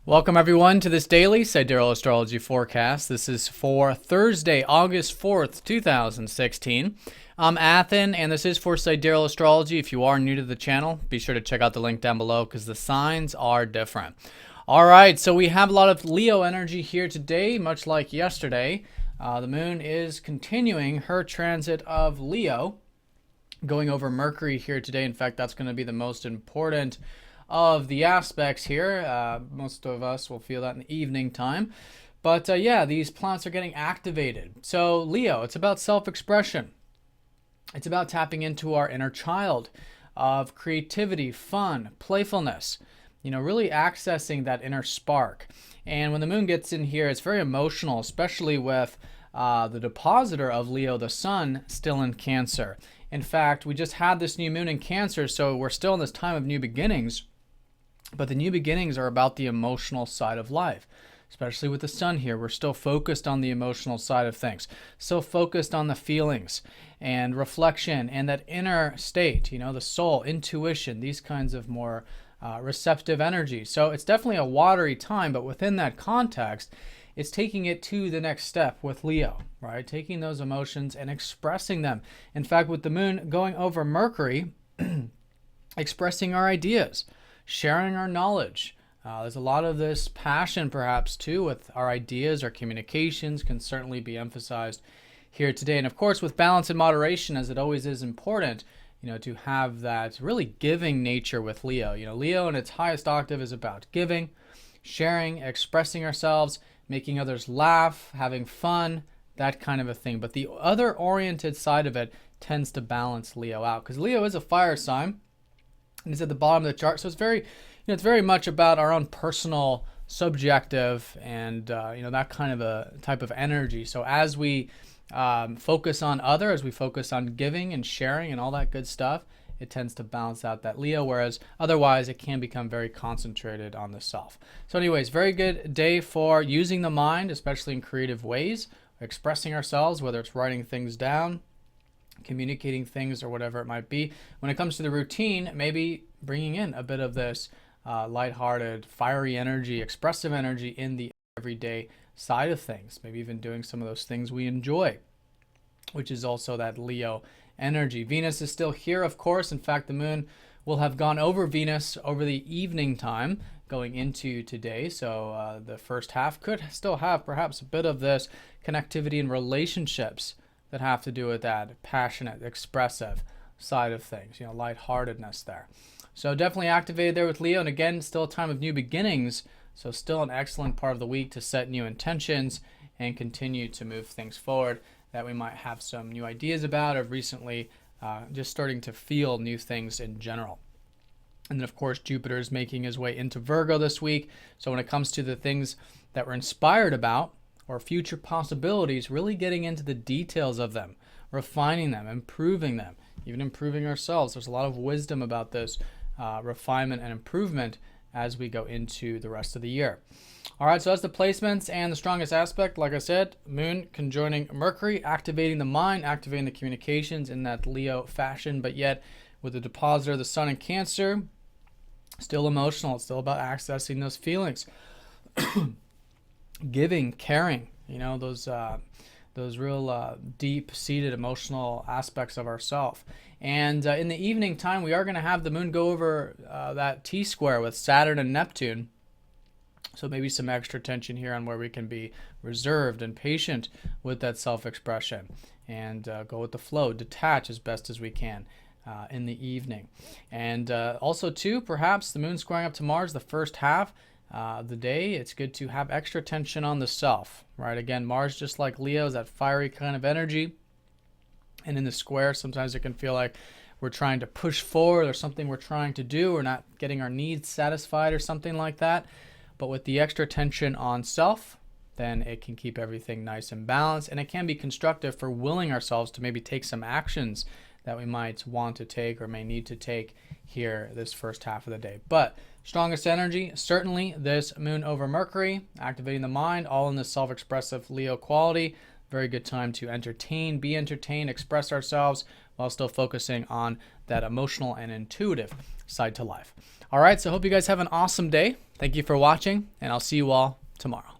Welcome everyone to this daily Sidereal Astrology forecast. This is for Thursday, August 4th, 2016. I'm Athen, and this is for Sidereal Astrology. If you are new to the channel, be sure to check out the link down below because the signs are different. All right, so we have a lot of Leo energy here today, much like yesterday. The moon is continuing her transit of Leo, going over Mercury here today. In fact, that's going to be the most important of the aspects here. Most of us will feel that in the evening time. But yeah, these planets are getting activated. So Leo, it's about self-expression. It's about tapping into our inner child of creativity, fun, playfulness. You know, really accessing that inner spark. And when the moon gets in here, it's very emotional, especially with the depositor of Leo, the sun, still in Cancer. In fact, we just had this new moon in Cancer, so we're still in this time of new beginnings. But the new beginnings are about the emotional side of life, especially with the sun here. We're still focused on the emotional side of things, still focused on the feelings and reflection and that inner state, you know, the soul, intuition, these kinds of more receptive energy. So it's definitely a watery time, but within that context, it's taking it to the next step with Leo, right? Taking those emotions and expressing them. In fact, with the moon going over Mercury, expressing our ideas, sharing our knowledge. There's a lot of this passion perhaps too with our ideas, our communications can certainly be emphasized here today. And of course with balance and moderation, as it always is important, you know, to have that really giving nature with Leo. You know, Leo in its highest octave is about giving, sharing, expressing ourselves, making others laugh, having fun, that kind of a thing. But the other oriented side of it tends to balance Leo out because Leo is a fire sign. And it's at the bottom of the chart, so it's very, it's very much about our own personal, subjective, and that kind of a type of energy. So as we focus on other, as we focus on giving and sharing and all that good stuff, it tends to balance out that Leo. Whereas otherwise, it can become very concentrated on the self. So, anyways, very good day for using the mind, especially in creative ways, expressing ourselves, whether it's writing things down, communicating things, or whatever it might be. When it comes to the routine, maybe bringing in a bit of this lighthearted, fiery energy, expressive energy in the everyday side of things. Maybe even doing some of those things we enjoy, which is also that Leo energy. Venus is still here, of course. In fact, the moon will have gone over Venus over the evening time going into today. So the first half could still have perhaps a bit of this connectivity in relationships that have to do with that passionate, expressive side of things, you know, lightheartedness there. So definitely activated there with Leo. And again, still a time of new beginnings. So still an excellent part of the week to set new intentions and continue to move things forward that we might have some new ideas about, or recently just starting to feel new things in general. And then, of course, Jupiter is making his way into Virgo this week. So when it comes to the things that we're inspired about, or future possibilities, really getting into the details of them, refining them, improving them, even improving ourselves. There's a lot of wisdom about this refinement and improvement as we go into the rest of the year. All right, so that's the placements and the strongest aspect. Like I said, Moon conjoining Mercury, activating the mind, activating the communications in that Leo fashion, but yet with the depositor, the Sun in Cancer, still emotional. It's still about accessing those feelings. Giving, caring, you know, those real deep-seated emotional aspects of ourself. And in the evening time, we are going to have the moon go over that T-square with Saturn and Neptune. So maybe some extra tension here on where we can be reserved and patient with that self-expression and go with the flow, detach as best as we can in the evening. And also, too, perhaps the moon squaring up to Mars the first half the day, it's good to have extra tension on the self, right? Again, Mars, just like Leo, is that fiery kind of energy. And in the square, sometimes it can feel like we're trying to push forward or something we're trying to do. We're not getting our needs satisfied or something like that. But with the extra tension on self, then it can keep everything nice and balanced. And it can be constructive for willing ourselves to maybe take some actions that we might want to take or may need to take here this first half of the day. But strongest energy, certainly this moon over Mercury, activating the mind, all in the self-expressive Leo quality. Very good time to entertain, be entertained, express ourselves while still focusing on that emotional and intuitive side to life. All right, so I hope you guys have an awesome day. Thank you for watching, and I'll see you all tomorrow.